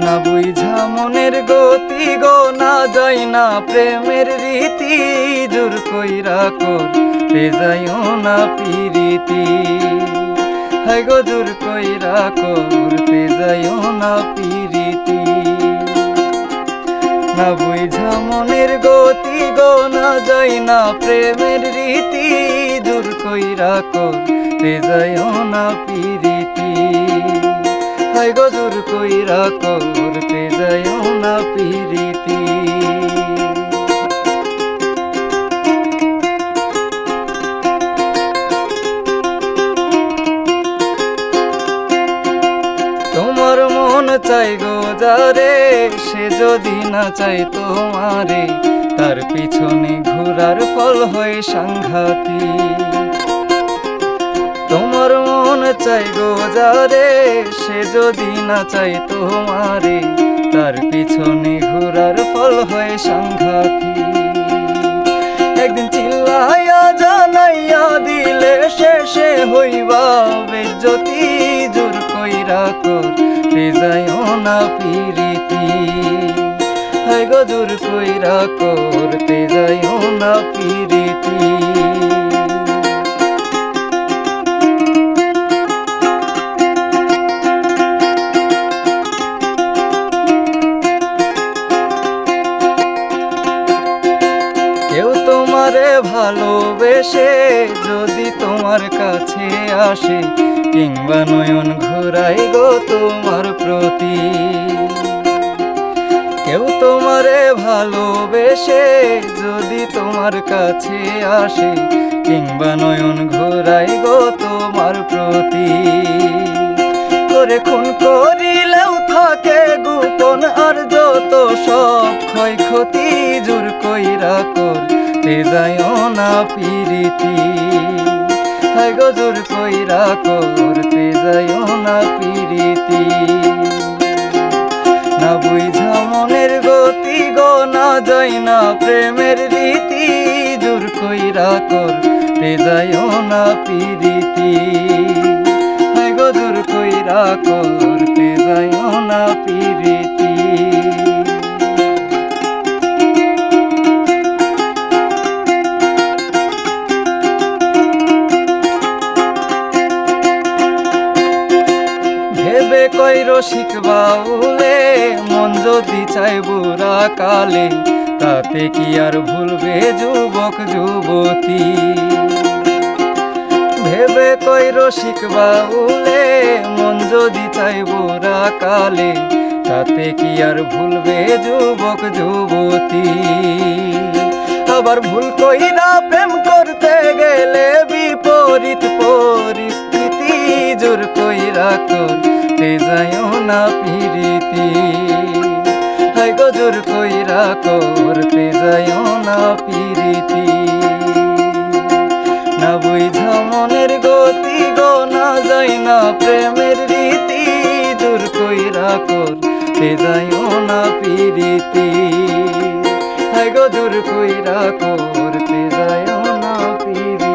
না বুঝা মনের গতি গো, না যাই না প্রেমের রীতি, জোর কইরা করতে যাইও না পিরিতি। হাই গো জোর কইরা করতে যাইও না পিরিতি। না বুঝা মনের গতি গো, না যাই না প্রেমের রীতি, জোর কইরা করতে যাইও না পিরিতি। হাই গো জোর কইরা করতে যাইও না পিরিতি। তোমার মন চাই গো যারে, সে যদি না চাই তোমারে, তার পিছনে ঘোরার ফল হয় সাংঘাতিক। তোমার মন চাই গো যারে, সে যদি না চাই তোমারে, তার পিছনে ঘোরার ফল হয় সাংঘাতিক। একদিন চিল্লাইয়া জানাইয়া দিলে শেষে হইবা বেজ্জতি, জোর কইরা করতে যাইও না পিরিতি। হাই গো জোর কইরা করতে যাইও না পিরিতি। কেউ তোমারে ভালোবেসে যদি তোমার কাছে আসে, কিংবা নয়ন ঘুরাই গো তোমার প্রতি। কেউ তোমারে ভালোবেসে যদি তোমার কাছে আসে, কিংবা নয়ন ঘুরাই গো তোমার প্রতি। করে খুন করিলেও থাকে গোপন আর যত সব ক্ষয়ক্ষতি, জোর কইরা করতে যাইও না পিরিতি। হাই গো জোর কইরা করতে যাইও না পিরিতি। না বুঝা মনের গতি গো, না যাই না প্রেমের রীতি, জোর কইরা করতে যাইও না পিরিতি। হাই গো জোর কইরা করতে যাইও না পিরিতি। ভেবে কইরো শিখবা উলে, মন যদি চাই বুড়া কালে, তাতে কি আর ভুলবে যুবক যুবতী। ভেবে কইরো শিখবা উলে, মন যদি চাই বুড়া কালে, তাতে কি আর ভুলবে যুবক যুবতী। আবার ভুল কইরা প্রেম করতে গেলে বিপরীত পরিস্থিতি, জোর কইরা করতে যাইও না পিরিতি। হাই গো জোর কইরা করতে যাইও না পিরিতি। না বুঝা মনের গতি গো, না যাই না প্রেমের রীতি, জোর কইরা করতে যাইও না পিরিতি। হাই গো জোর কইরা করতে যাইও না পিরিতি।